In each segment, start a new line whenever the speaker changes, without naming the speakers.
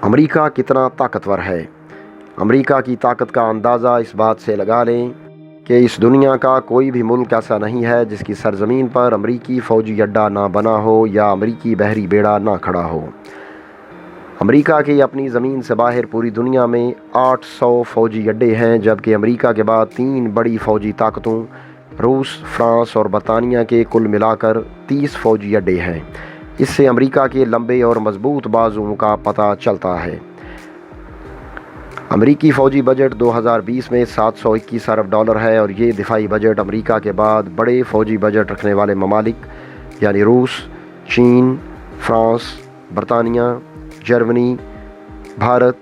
امریکہ کتنا طاقتور ہے؟ امریکہ کی طاقت کا اندازہ اس بات سے لگا لیں کہ اس دنیا کا کوئی بھی ملک ایسا نہیں ہے جس کی سرزمین پر امریکی فوجی اڈہ نہ بنا ہو یا امریکی بحری بیڑا نہ کھڑا ہو۔ امریکہ کی اپنی زمین سے باہر پوری دنیا میں 800 فوجی اڈے ہیں، جبکہ امریکہ کے بعد 3 بڑی فوجی طاقتوں روس، فرانس اور برطانیہ کے کل ملا کر 30 فوجی اڈے ہیں۔ اس سے امریکہ کے لمبے اور مضبوط بازوؤں کا پتہ چلتا ہے۔ امریکی فوجی بجٹ 2020 میں $721 ارب ہے اور یہ دفاعی بجٹ امریکہ کے بعد بڑے فوجی بجٹ رکھنے والے ممالک یعنی روس، چین، فرانس، برطانیہ، جرمنی، بھارت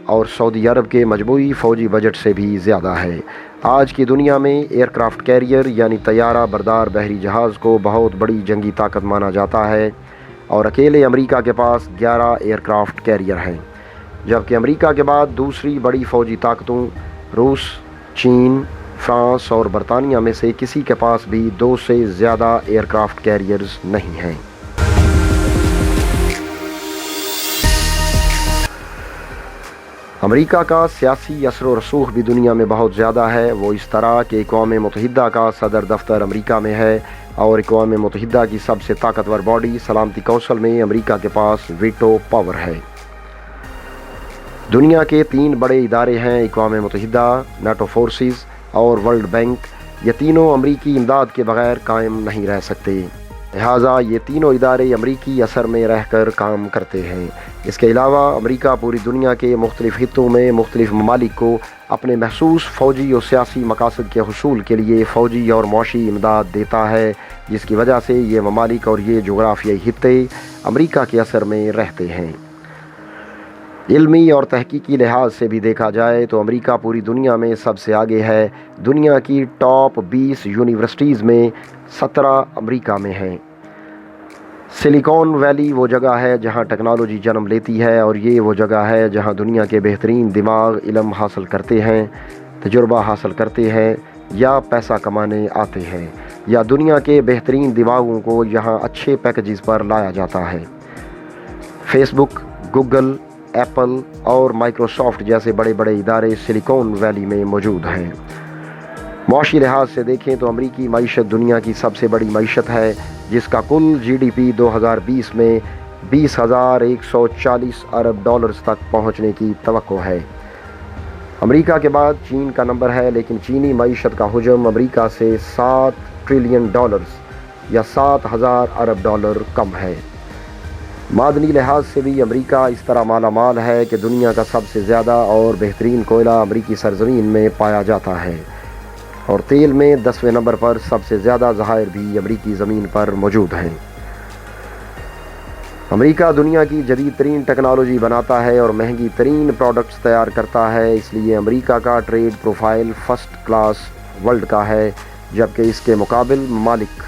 اور سعودی عرب کے مجموعی فوجی بجٹ سے بھی زیادہ ہے۔ آج کی دنیا میں ایئر کرافٹ کیریئر یعنی طیارہ بردار بحری جہاز کو بہت بڑی جنگی طاقت مانا جاتا ہے اور اکیلے امریکہ کے پاس 11 ایئر کرافٹ کیریئر ہیں، جبکہ امریکہ کے بعد دوسری بڑی فوجی طاقتوں روس، چین، فرانس اور برطانیہ میں سے کسی کے پاس بھی 2 سے زیادہ ایئر کرافٹ کیریئرز نہیں ہیں۔ امریکہ کا سیاسی اثر و رسوخ بھی دنیا میں بہت زیادہ ہے۔ وہ اس طرح کہ اقوام متحدہ کا صدر دفتر امریکہ میں ہے اور اقوام متحدہ کی سب سے طاقتور باڈی سلامتی کونسل میں امریکہ کے پاس ویٹو پاور ہے۔ دنیا کے 3 بڑے ادارے ہیں، اقوام متحدہ، نیٹو فورسز اور ورلڈ بینک۔ یہ تینوں امریکی امداد کے بغیر قائم نہیں رہ سکتے، لہٰذا یہ تینوں ادارے امریکی اثر میں رہ کر کام کرتے ہیں۔ اس کے علاوہ امریکہ پوری دنیا کے مختلف خطوں میں مختلف ممالک کو اپنے محسوس فوجی اور سیاسی مقاصد کے حصول کے لیے فوجی اور معاشی امداد دیتا ہے، جس کی وجہ سے یہ ممالک اور یہ جغرافیائی خطے امریکہ کے اثر میں رہتے ہیں۔ علمی اور تحقیقی لحاظ سے بھی دیکھا جائے تو امریکہ پوری دنیا میں سب سے آگے ہے۔ دنیا کی ٹاپ 20 یونیورسٹیز میں 17 امریکہ میں ہیں۔ سلیکون ویلی وہ جگہ ہے جہاں ٹیکنالوجی جنم لیتی ہے اور یہ وہ جگہ ہے جہاں دنیا کے بہترین دماغ علم حاصل کرتے ہیں، تجربہ حاصل کرتے ہیں یا پیسہ کمانے آتے ہیں، یا دنیا کے بہترین دماغوں کو یہاں اچھے پیکیجز پر لایا جاتا ہے۔ فیس بک، گوگل، ایپل اور مائیکروسافٹ جیسے بڑے بڑے ادارے سلیکون ویلی میں موجود ہیں۔ معاشی لحاظ سے دیکھیں تو امریکی معیشت دنیا کی سب سے بڑی معیشت ہے، جس کا کل جی ڈی پی 2020 میں $20,140 ارب تک پہنچنے کی توقع ہے۔ امریکہ کے بعد چین کا نمبر ہے، لیکن چینی معیشت کا حجم امریکہ سے $7 ٹریلین یا $7,000 ارب کم ہے۔ معدنی لحاظ سے بھی امریکہ اس طرح مالا مال ہے کہ دنیا کا سب سے زیادہ اور بہترین کوئلہ امریکی سرزمین میں پایا جاتا ہے، اور تیل میں 10ویں نمبر پر سب سے زیادہ ذخائر بھی امریکی زمین پر موجود ہیں۔ امریکہ دنیا کی جدید ترین ٹیکنالوجی بناتا ہے اور مہنگی ترین پروڈکٹس تیار کرتا ہے، اس لیے امریکہ کا trade profile first class world کا ہے، جبکہ اس کے مقابل ممالک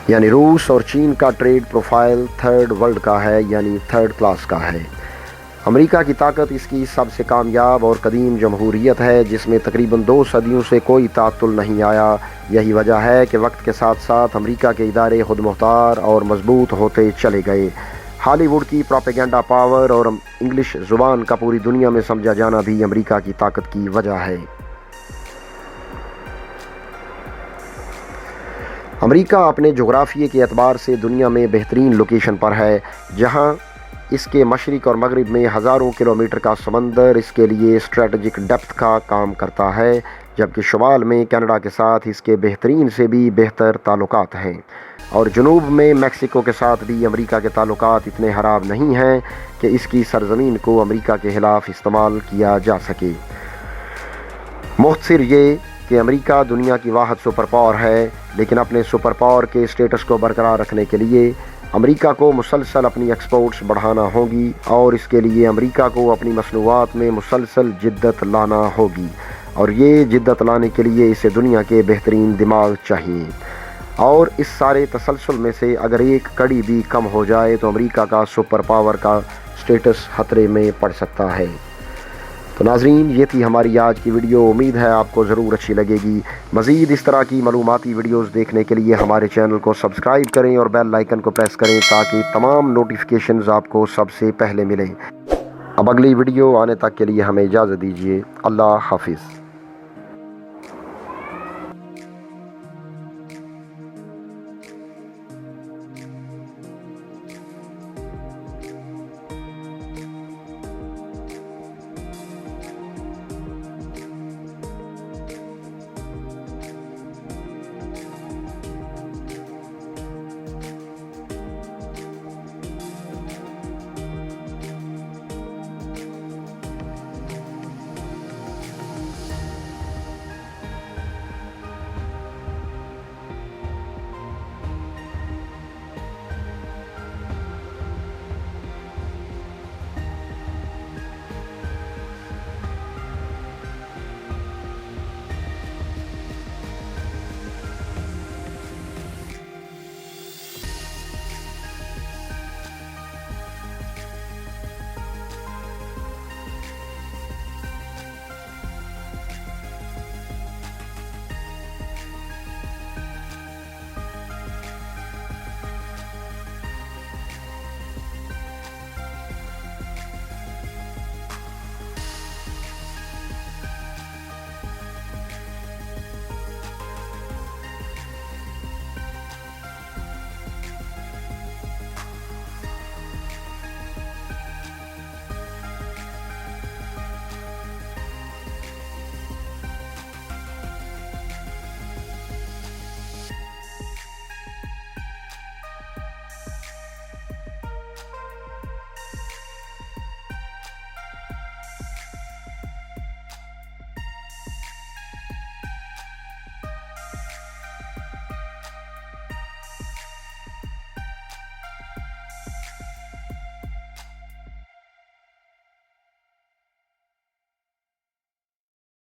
یعنی روس اور چین کا ٹریڈ پروفائل تھرڈ ورلڈ کا ہے یعنی تھرڈ کلاس کا ہے۔ امریکہ کی طاقت اس کی سب سے کامیاب اور قدیم جمہوریت ہے، جس میں تقریباً 2 صدیوں سے کوئی تعطل نہیں آیا۔ یہی وجہ ہے کہ وقت کے ساتھ ساتھ امریکہ کے ادارے خود مختار اور مضبوط ہوتے چلے گئے۔ ہالی ووڈ کی پروپیگنڈا پاور اور انگلش زبان کا پوری دنیا میں سمجھا جانا بھی امریکہ کی طاقت کی وجہ ہے۔ امریکہ اپنے جغرافیے کے اعتبار سے دنیا میں بہترین لوکیشن پر ہے، جہاں اس کے مشرق اور مغرب میں ہزاروں کلومیٹر کا سمندر اس کے لیے اسٹریٹجک ڈیپتھ کا کام کرتا ہے، جبکہ شمال میں کینیڈا کے ساتھ اس کے بہترین سے بھی بہتر تعلقات ہیں، اور جنوب میں میکسیکو کے ساتھ بھی امریکہ کے تعلقات اتنے خراب نہیں ہیں کہ اس کی سرزمین کو امریکہ کے خلاف استعمال کیا جا سکے۔ مختصر یہ کہ امریکہ دنیا کی واحد سپر پاور ہے، لیکن اپنے سپر پاور کے اسٹیٹس کو برقرار رکھنے کے لیے امریکہ کو مسلسل اپنی ایکسپورٹس بڑھانا ہوگی، اور اس کے لیے امریکہ کو اپنی مصنوعات میں مسلسل جدت لانا ہوگی، اور یہ جدت لانے کے لیے اسے دنیا کے بہترین دماغ چاہیے، اور اس سارے تسلسل میں سے اگر ایک کڑی بھی کم ہو جائے تو امریکہ کا سپر پاور کا اسٹیٹس خطرے میں پڑ سکتا ہے۔ تو ناظرین، یہ تھی ہماری آج کی ویڈیو، امید ہے آپ کو ضرور اچھی لگے گی۔ مزید اس طرح کی معلوماتی ویڈیوز دیکھنے کے لیے ہمارے چینل کو سبسکرائب کریں اور بیل آئیکن کو پریس کریں تاکہ تمام نوٹیفیکیشنز آپ کو سب سے پہلے ملیں۔ اب اگلی ویڈیو آنے تک کے لیے ہمیں اجازت دیجیے۔ اللہ حافظ۔